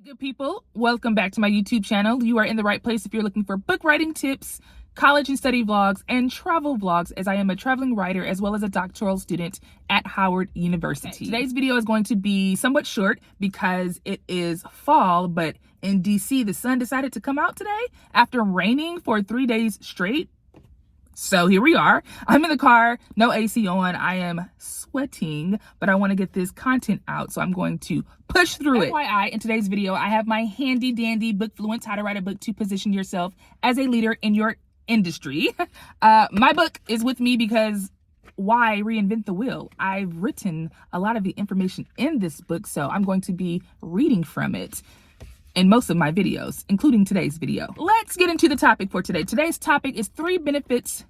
Good people, welcome back to my YouTube channel. You are in the right place if you're looking for book writing tips, college and study vlogs, and travel vlogs, as I am a traveling writer as well as a doctoral student at Howard University. Okay, today's video is going to be somewhat short because it is fall, but in DC, the sun decided to come out today after raining for 3 days straight. So here we are. I'm in the car, no AC on. I am sweating, but I want to get this content out, so I'm going to push through it. FYI, in today's video, I have my handy dandy Bookfluence, How to Write a Book to Position Yourself as a Leader in Your Industry. My book is with me because why reinvent the wheel? I've written a lot of the information in this book, so I'm going to be reading from it in most of my videos, including today's video. Let's get into the topic for today. Today's topic is three benefits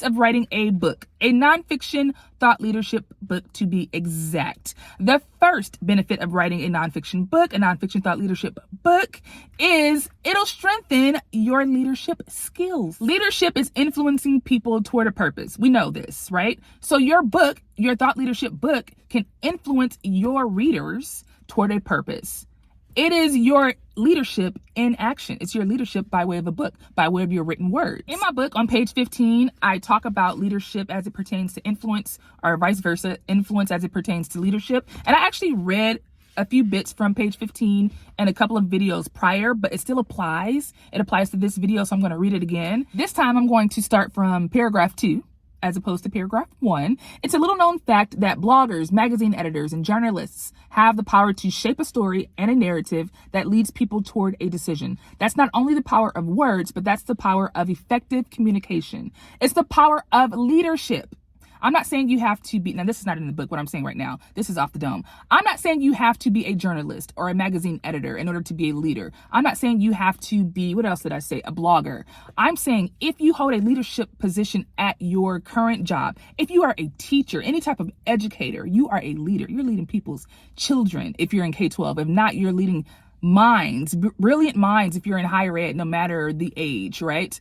of writing a book, a nonfiction thought leadership book to be exact. The first benefit of writing a nonfiction book, a nonfiction thought leadership book, is it'll strengthen your leadership skills. Leadership is influencing people toward a purpose. We know this, right? So your book, your thought leadership book, can influence your readers toward a purpose. It is your leadership in action. It's your leadership by way of a book, by way of your written words. In my book on page 15, I talk about leadership as it pertains to influence, or vice versa, influence as it pertains to leadership. And I actually read a few bits from page 15 and a couple of videos prior, but it still applies. It applies to this video, so I'm going to read it again. This time I'm going to start from paragraph 2. As opposed to paragraph 1. It's a little known fact that bloggers, magazine editors, and journalists have the power to shape a story and a narrative that leads people toward a decision. That's not only the power of words, but that's the power of effective communication. It's the power of leadership. I'm not saying you have to be, now this is not in the book, what I'm saying right now. This is off the dome. I'm not saying you have to be a journalist or a magazine editor in order to be a leader. I'm not saying you have to be, what else did I say? A blogger. I'm saying if you hold a leadership position at your current job, if you are a teacher, any type of educator, you are a leader. You're leading people's children if you're in K-12. If not, you're leading minds, brilliant minds if you're in higher ed, no matter the age, right?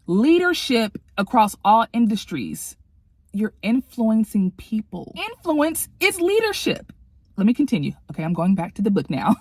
Leadership across all industries. You're influencing people. Influence is leadership. Let me continue. Okay, I'm going back to the book now.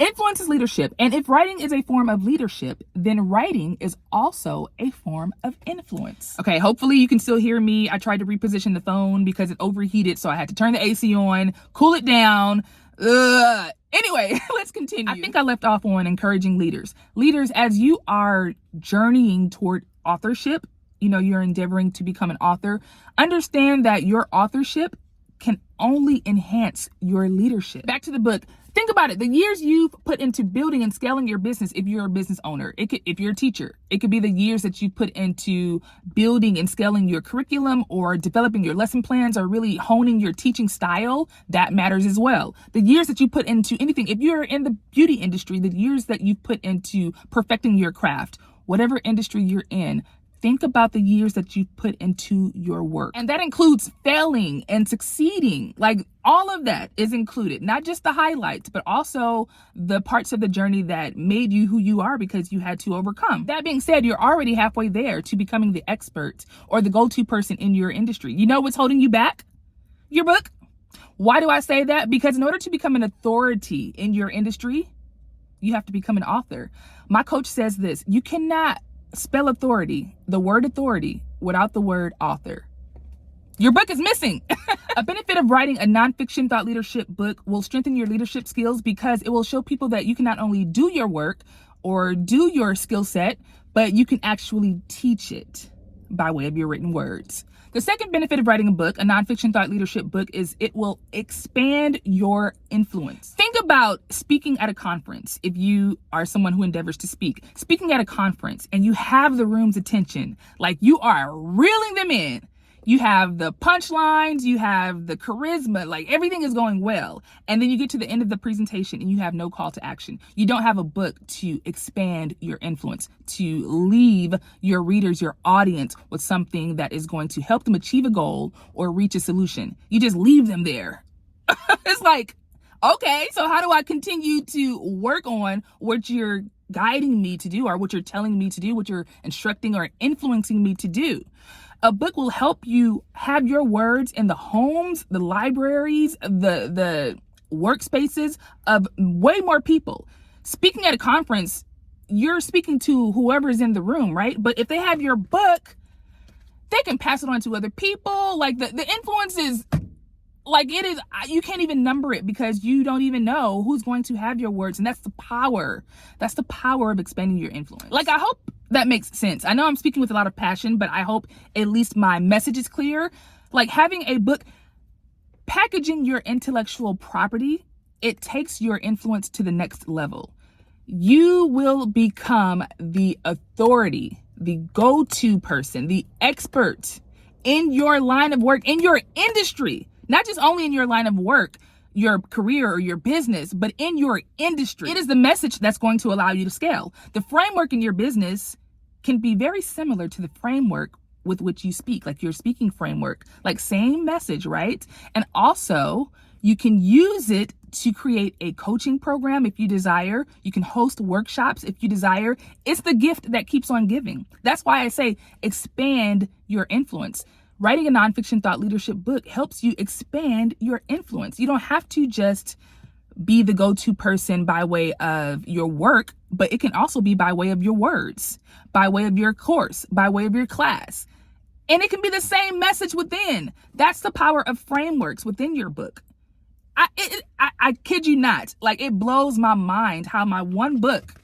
Influence is leadership. And if writing is a form of leadership, then writing is also a form of influence. Okay, hopefully you can still hear me. I tried to reposition the phone because it overheated, so I had to turn the AC on, cool it down. Anyway, let's continue. I think I left off on encouraging leaders. Leaders, as you are journeying toward authorship, you're endeavoring to become an author, understand that your authorship can only enhance your leadership. Back to the book. Think about it. The years you've put into building and scaling your business, if you're a business owner, if you're a teacher, it could be the years that you put into building and scaling your curriculum or developing your lesson plans or really honing your teaching style. That matters as well. The years that you put into anything, if you're in the beauty industry, the years that you've put into perfecting your craft, whatever industry you're in, think about the years that you've put into your work. And that includes failing and succeeding. Like, all of that is included, not just the highlights, but also the parts of the journey that made you who you are because you had to overcome. That being said, you're already halfway there to becoming the expert or the go-to person in your industry. You know what's holding you back? Your book. Why do I say that? Because in order to become an authority in your industry, you have to become an author. My coach says this: you cannot spell authority, the word authority, without the word author. Your book is missing. A benefit of writing a nonfiction thought leadership book will strengthen your leadership skills because it will show people that you can not only do your work or do your skill set, but you can actually teach it by way of your written words. The second benefit of writing a book, a nonfiction thought leadership book, is it will expand your influence. Think about speaking at a conference. If you are someone who endeavors to speaking at a conference and you have the room's attention, like you are reeling them in. You have the punchlines, you have the charisma, like everything is going well. And then you get to the end of the presentation and you have no call to action. You don't have a book to expand your influence, to leave your readers, your audience with something that is going to help them achieve a goal or reach a solution. You just leave them there. It's like, okay, so how do I continue to work on what you're guiding me to do or what you're telling me to do, what you're instructing or influencing me to do? A book will help you have your words in the homes, the libraries, the workspaces of way more people. Speaking at a conference, you're speaking to whoever's in the room, right? But if they have your book, they can pass it on to other people. Like the influence is like, it is, you can't even number it because you don't even know who's going to have your words. And that's the power. That's the power of expanding your influence. Like, I hope that makes sense. I know I'm speaking with a lot of passion, but I hope at least my message is clear. Like, having a book, packaging your intellectual property, it takes your influence to the next level. You will become the authority, the go-to person, the expert in your line of work, in your industry. Not just only in your line of work, your career or your business, but in your industry. It is the message that's going to allow you to scale. The framework in your business can be very similar to the framework with which you speak, like your speaking framework, like same message, right? And also you can use it to create a coaching program if you desire. You can host workshops if you desire. It's the gift that keeps on giving. That's why I say expand your influence. Writing a nonfiction thought leadership book helps you expand your influence. You don't have to just be the go-to person by way of your work, but it can also be by way of your words, by way of your course, by way of your class. And it can be the same message within. That's the power of frameworks within your book. I kid you not. Like, it blows my mind how my one book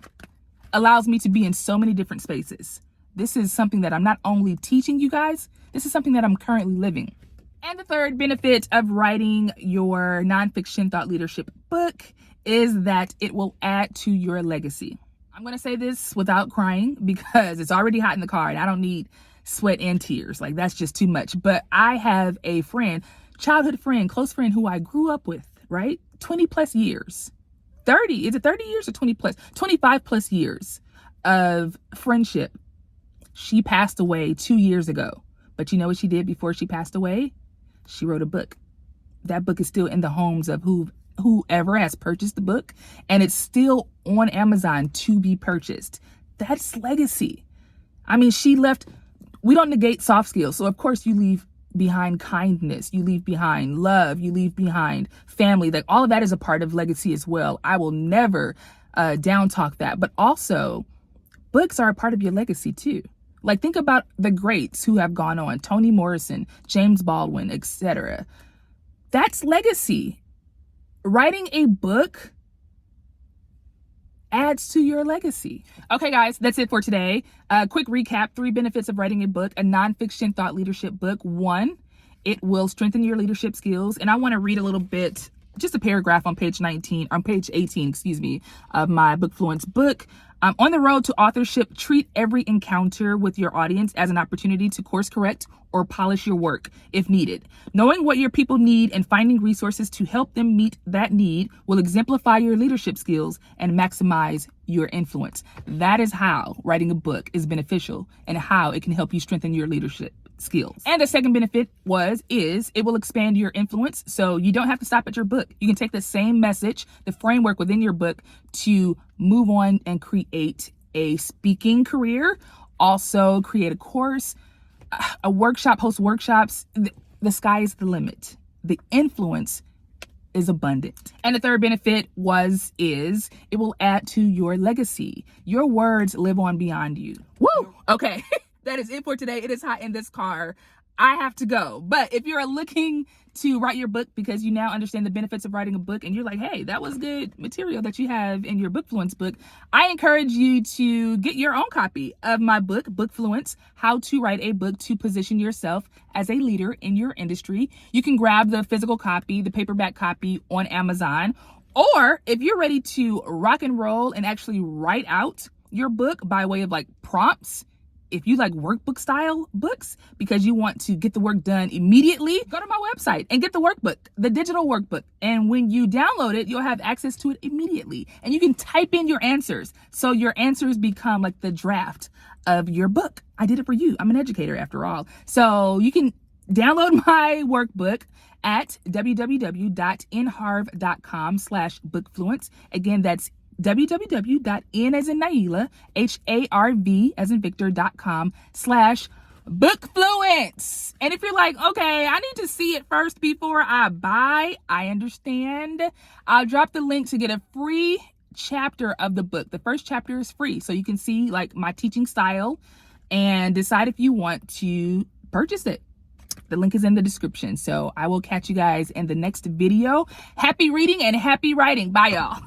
allows me to be in so many different spaces. This is something that I'm not only teaching you guys, this is something that I'm currently living. And the third benefit of writing your nonfiction thought leadership book is that it will add to your legacy. I'm going to say this without crying because it's already hot in the car and I don't need sweat and tears. Like, that's just too much. But I have a friend, childhood friend, close friend who I grew up with, right? 20 plus years. 30, is it 30 years or 20 plus? 25 plus years of friendship. She passed away 2 years ago. But you know what she did before she passed away? She wrote a book. That book is still in the homes of whoever has purchased the book, and it's still on Amazon to be purchased. That's legacy. I mean, she left, we don't negate soft skills. So of course you leave behind kindness, you leave behind love, you leave behind family. Like, all of that is a part of legacy as well. I will never down talk that. But also, books are a part of your legacy too. Like, think about the greats who have gone on, Toni Morrison, James Baldwin, etc. That's legacy. Writing a book adds to your legacy. Okay, guys, that's it for today. Quick recap, 3 benefits of writing a book, a nonfiction thought leadership book. 1, it will strengthen your leadership skills. And I want to read a little bit, just a paragraph on page 18, of my Bookfluence book. On the road to authorship, treat every encounter with your audience as an opportunity to course correct or polish your work if needed. Knowing what your people need and finding resources to help them meet that need will exemplify your leadership skills and maximize your influence. That is how writing a book is beneficial and how it can help you strengthen your leadership skills. And the second benefit is it will expand your influence. So you don't have to stop at your book. You can take the same message, the framework within your book, to move on and create a speaking career, also create a course, a workshop, host workshops. The sky is the limit. The influence is abundant. And the third benefit is it will add to your legacy. Your words live on beyond you. Woo! Okay. That is it for today. It is hot in this car. I have to go. But if you're looking to write your book because you now understand the benefits of writing a book and you're like, hey, that was good material that you have in your Bookfluence book, I encourage you to get your own copy of my book, Bookfluence, How to Write a Book to Position Yourself as a Leader in Your Industry. You can grab the physical copy, the paperback copy on Amazon. Or if you're ready to rock and roll and actually write out your book by way of like prompts, if you like workbook style books because you want to get the work done immediately, go to my website and get the workbook, the digital workbook. And when you download it, you'll have access to it immediately. And you can type in your answers. So your answers become like the draft of your book. I did it for you. I'm an educator after all. So you can download my workbook at www.nharv.com/bookfluence. Again, that's www.n as in Naila, HARV as in Victor.com/bookfluence. Book Fluence. And if you're like, okay, I need to see it first before I buy, I understand. I'll drop the link to get a free chapter of the book. The first chapter is free, so you can see like my teaching style and decide if you want to purchase it. The link is in the description. So I will catch you guys in the next video. Happy reading and happy writing. Bye, y'all.